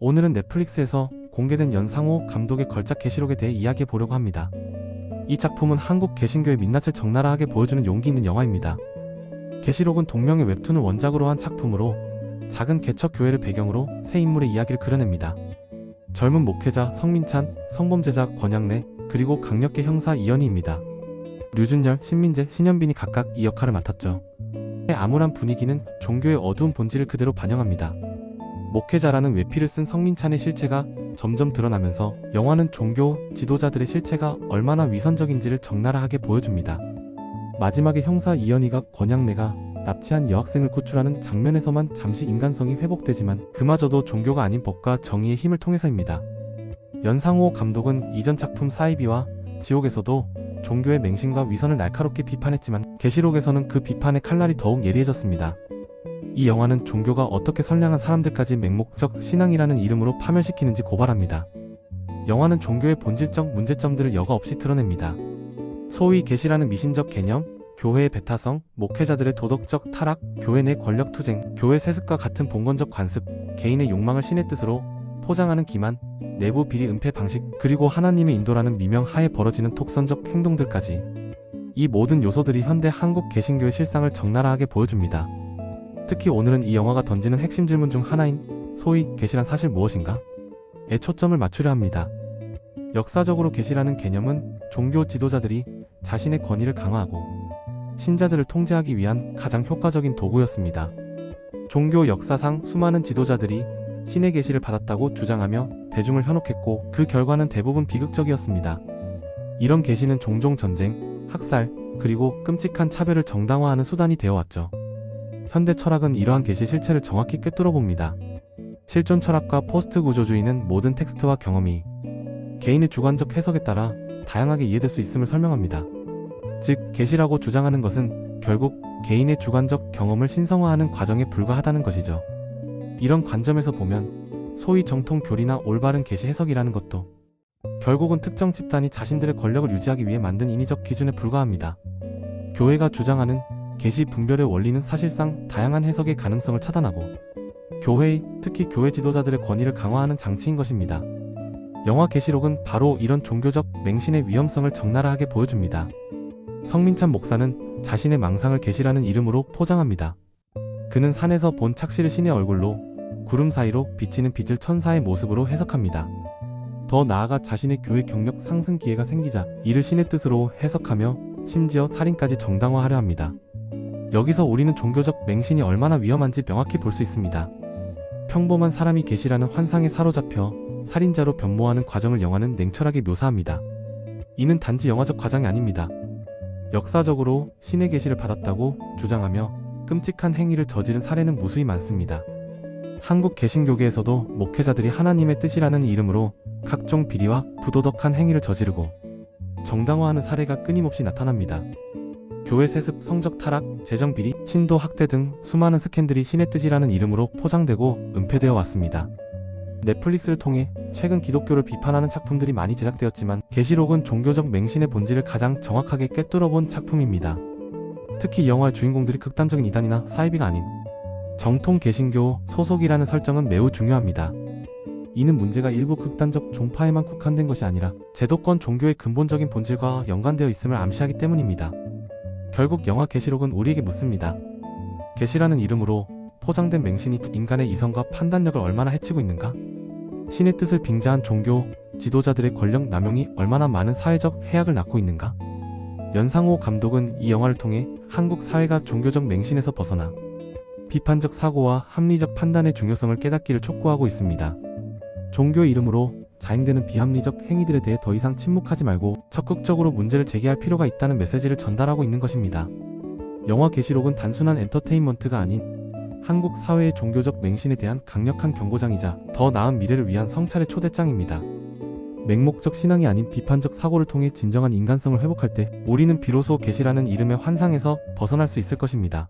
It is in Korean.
오늘은 넷플릭스에서 공개된 연상호 감독의 걸작 계시록에 대해 이야기해 보려고 합니다. 이 작품은 한국 개신교의 민낯을 적나라하게 보여주는 용기 있는 영화입니다. 계시록은 동명의 웹툰을 원작으로 한 작품으로 작은 개척 교회를 배경으로 새 인물의 이야기를 그려냅니다. 젊은 목회자 성민찬, 성범죄자 권양래, 그리고 강력계 형사 이현희입니다. 류준열, 신민재, 신현빈이 각각 이 역할을 맡았죠. 암울한 분위기는 종교의 어두운 본질을 그대로 반영합니다. 목회자라는 외피를 쓴 성민찬의 실체가 점점 드러나면서 영화는 종교 지도자들의 실체가 얼마나 위선적인지를 적나라하게 보여줍니다. 마지막에 형사 이현희가 권양래가 납치한 여학생을 구출하는 장면에서만 잠시 인간성이 회복되지만 그마저도 종교가 아닌 법과 정의의 힘을 통해서입니다. 연상호 감독은 이전 작품 사이비와 지옥에서도 종교의 맹신과 위선을 날카롭게 비판했지만 계시록에서는 그 비판의 칼날이 더욱 예리해졌습니다. 이 영화는 종교가 어떻게 선량한 사람들까지 맹목적 신앙이라는 이름으로 파멸시키는지 고발합니다. 영화는 종교의 본질적 문제점들을 여과 없이 드러냅니다. 소위 계시라는 미신적 개념, 교회의 배타성, 목회자들의 도덕적 타락, 교회 내 권력 투쟁, 교회 세습과 같은 봉건적 관습, 개인의 욕망을 신의 뜻으로 포장하는 기만, 내부 비리 은폐 방식, 그리고 하나님의 인도라는 미명 하에 벌어지는 독선적 행동들까지 이 모든 요소들이 현대 한국 개신교의 실상을 적나라하게 보여줍니다. 특히 오늘은 이 영화가 던지는 핵심 질문 중 하나인 소위 계시란 사실 무엇인가? 에 초점을 맞추려 합니다. 역사적으로 계시라는 개념은 종교 지도자들이 자신의 권위를 강화하고 신자들을 통제하기 위한 가장 효과적인 도구였습니다. 종교 역사상 수많은 지도자들이 신의 계시를 받았다고 주장하며 대중을 현혹했고 그 결과는 대부분 비극적이었습니다. 이런 계시는 종종 전쟁, 학살, 그리고 끔찍한 차별을 정당화하는 수단이 되어왔죠. 현대 철학은 이러한 계시의 실체를 정확히 꿰뚫어 봅니다. 실존 철학과 포스트 구조주의는 모든 텍스트와 경험이 개인의 주관적 해석에 따라 다양하게 이해될 수 있음을 설명합니다. 즉, 계시라고 주장하는 것은 결국 개인의 주관적 경험을 신성화하는 과정에 불과하다는 것이죠. 이런 관점에서 보면 소위 정통 교리나 올바른 계시 해석이라는 것도 결국은 특정 집단이 자신들의 권력을 유지하기 위해 만든 인위적 기준에 불과합니다. 교회가 주장하는 계시 분별의 원리는 사실상 다양한 해석의 가능성을 차단하고 교회의, 특히 교회 지도자들의 권위를 강화하는 장치인 것입니다. 영화 계시록은 바로 이런 종교적 맹신의 위험성을 적나라하게 보여줍니다. 성민찬 목사는 자신의 망상을 계시라는 이름으로 포장합니다. 그는 산에서 본 착시를 신의 얼굴로, 구름 사이로 비치는 빛을 천사의 모습으로 해석합니다. 더 나아가 자신의 교회 경력 상승 기회가 생기자 이를 신의 뜻으로 해석하며 심지어 살인까지 정당화하려 합니다. 여기서 우리는 종교적 맹신이 얼마나 위험한지 명확히 볼 수 있습니다. 평범한 사람이 계시라는 환상에 사로잡혀 살인자로 변모하는 과정을 영화는 냉철하게 묘사합니다. 이는 단지 영화적 과정이 아닙니다. 역사적으로 신의 계시를 받았다고 주장하며 끔찍한 행위를 저지른 사례는 무수히 많습니다. 한국 개신교계에서도 목회자들이 하나님의 뜻이라는 이름으로 각종 비리와 부도덕한 행위를 저지르고 정당화하는 사례가 끊임없이 나타납니다. 교회 세습, 성적 타락, 재정 비리, 신도 학대 등 수많은 스캔들이 신의 뜻이라는 이름으로 포장되고 은폐되어 왔습니다. 넷플릭스를 통해 최근 기독교를 비판하는 작품들이 많이 제작되었지만 계시록은 종교적 맹신의 본질을 가장 정확하게 꿰뚫어본 작품입니다. 특히 이 영화의 주인공들이 극단적인 이단이나 사이비가 아닌 정통 개신교 소속이라는 설정은 매우 중요합니다. 이는 문제가 일부 극단적 종파에만 국한된 것이 아니라 제도권 종교의 근본적인 본질과 연관되어 있음을 암시하기 때문입니다. 결국 영화 계시록은 우리에게 묻습니다. 계시라는 이름으로 포장된 맹신이 인간의 이성과 판단력을 얼마나 해치고 있는가? 신의 뜻을 빙자한 종교 지도자들의 권력 남용이 얼마나 많은 사회적 해악을 낳고 있는가? 연상호 감독은 이 영화를 통해 한국 사회가 종교적 맹신에서 벗어나 비판적 사고와 합리적 판단의 중요성을 깨닫기를 촉구하고 있습니다. 종교의 이름으로 자행되는 비합리적 행위들에 대해 더 이상 침묵하지 말고 적극적으로 문제를 제기할 필요가 있다는 메시지를 전달하고 있는 것입니다. 영화 계시록은 단순한 엔터테인먼트가 아닌 한국 사회의 종교적 맹신에 대한 강력한 경고장이자 더 나은 미래를 위한 성찰의 초대장입니다. 맹목적 신앙이 아닌 비판적 사고를 통해 진정한 인간성을 회복할 때 우리는 비로소 계시라는 이름의 환상에서 벗어날 수 있을 것입니다.